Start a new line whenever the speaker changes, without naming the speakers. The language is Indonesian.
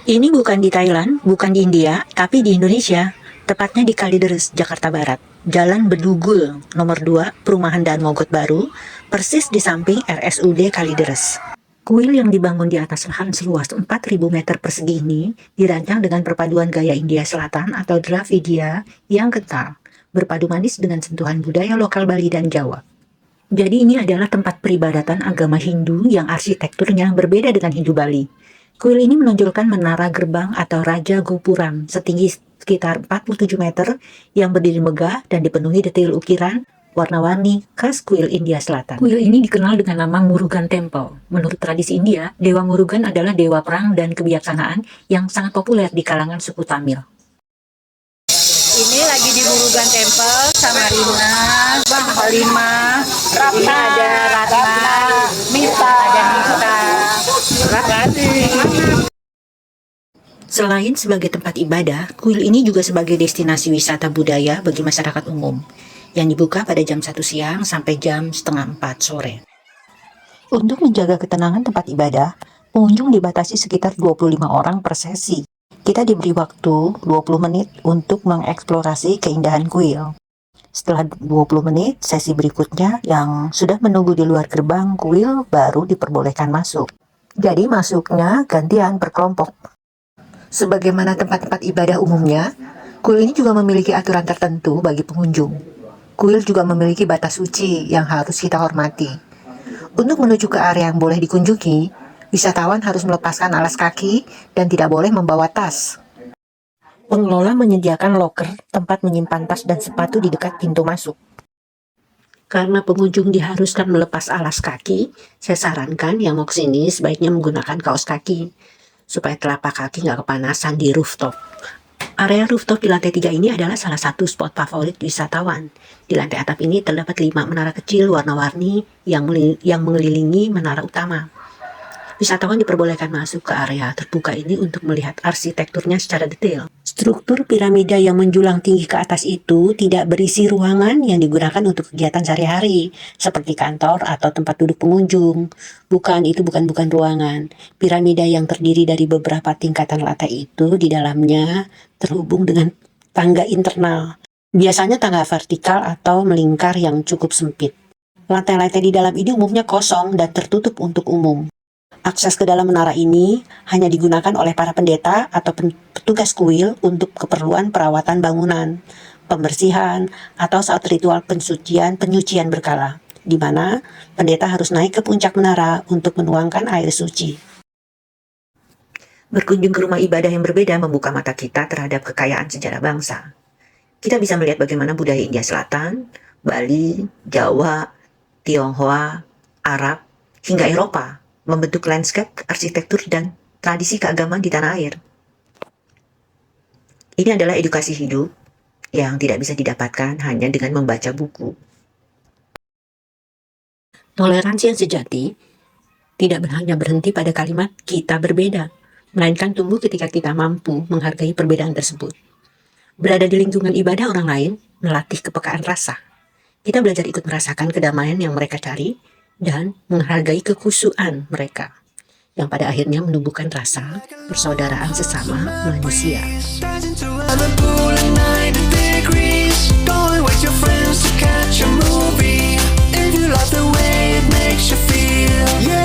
Ini bukan di Thailand, bukan di India, tapi di Indonesia, tepatnya di Kalideres, Jakarta Barat. Jalan Bedugul, nomor 2, Perumahan Daan Mogot Baru, persis di samping RSUD Kalideres. Kuil yang dibangun di atas lahan seluas 4.000 meter persegi ini dirancang dengan perpaduan gaya India Selatan atau Dravidia yang kental, berpadu manis dengan sentuhan budaya lokal Bali dan Jawa. Jadi ini adalah tempat peribadatan agama Hindu yang arsitekturnya berbeda dengan Hindu Bali. Kuil ini menonjolkan menara gerbang atau Raja Gopuram setinggi sekitar 47 meter yang berdiri megah dan dipenuhi detail ukiran warna-warni khas kuil India Selatan. Kuil ini dikenal dengan nama Murugan Temple. Menurut tradisi India, Dewa Murugan adalah dewa perang dan kebijaksanaan yang sangat populer di kalangan suku Tamil.
Ini lagi di Murugan Temple sama Rina, Halima, Ratna, ada Ratna, Mita, ada Mita, Ratna.
Selain sebagai tempat ibadah, kuil ini juga sebagai destinasi wisata budaya bagi masyarakat umum, yang dibuka pada jam 1 siang sampai jam setengah 4 sore. Untuk menjaga ketenangan tempat ibadah, pengunjung dibatasi sekitar 25 orang per sesi. Kita diberi waktu 20 menit untuk mengeksplorasi keindahan kuil. Setelah 20 menit, sesi berikutnya yang sudah menunggu di luar gerbang kuil baru diperbolehkan masuk. Jadi masuknya gantian per kelompok. Sebagaimana tempat-tempat ibadah umumnya, kuil ini juga memiliki aturan tertentu bagi pengunjung. Kuil juga memiliki batas suci yang harus kita hormati. Untuk menuju ke area yang boleh dikunjungi, wisatawan harus melepaskan alas kaki dan tidak boleh membawa tas. Pengelola menyediakan loker, tempat menyimpan tas dan sepatu di dekat pintu masuk. Karena pengunjung diharuskan melepas alas kaki, saya sarankan yang mau kesini sebaiknya menggunakan kaos kaki, supaya telapak kaki nggak kepanasan di rooftop. Area rooftop di lantai 3 ini adalah salah satu spot favorit wisatawan. Di lantai atap ini terdapat 5 menara kecil warna-warni yang mengelilingi menara utama. Wisatawan diperbolehkan masuk ke area terbuka ini untuk melihat arsitekturnya secara detail. Struktur piramida yang menjulang tinggi ke atas itu tidak berisi ruangan yang digunakan untuk kegiatan sehari-hari, seperti kantor atau tempat duduk pengunjung. Itu bukan ruangan. Piramida yang terdiri dari beberapa tingkatan lantai itu di dalamnya terhubung dengan tangga internal. Biasanya tangga vertikal atau melingkar yang cukup sempit. Lantai-lantai di dalam ini umumnya kosong dan tertutup untuk umum. Akses ke dalam menara ini hanya digunakan oleh para pendeta atau petugas kuil untuk keperluan perawatan bangunan, pembersihan, atau saat ritual penyucian berkala, di mana pendeta harus naik ke puncak menara untuk menuangkan air suci. Berkunjung ke rumah ibadah yang berbeda membuka mata kita terhadap kekayaan sejarah bangsa. Kita bisa melihat bagaimana budaya India Selatan, Bali, Jawa, Tionghoa, Arab, hingga Eropa membentuk lanskap, arsitektur, dan tradisi keagamaan di tanah air. Ini adalah edukasi hidup yang tidak bisa didapatkan hanya dengan membaca buku. Toleransi yang sejati tidak hanya berhenti pada kalimat kita berbeda, melainkan tumbuh ketika kita mampu menghargai perbedaan tersebut. Berada di lingkungan ibadah orang lain melatih kepekaan rasa. Kita belajar ikut merasakan kedamaian yang mereka cari dan menghargai kekhusyuan mereka, yang pada akhirnya menumbuhkan rasa persaudaraan sesama manusia. With your friends to catch a movie. If you love the way it makes you feel, yeah.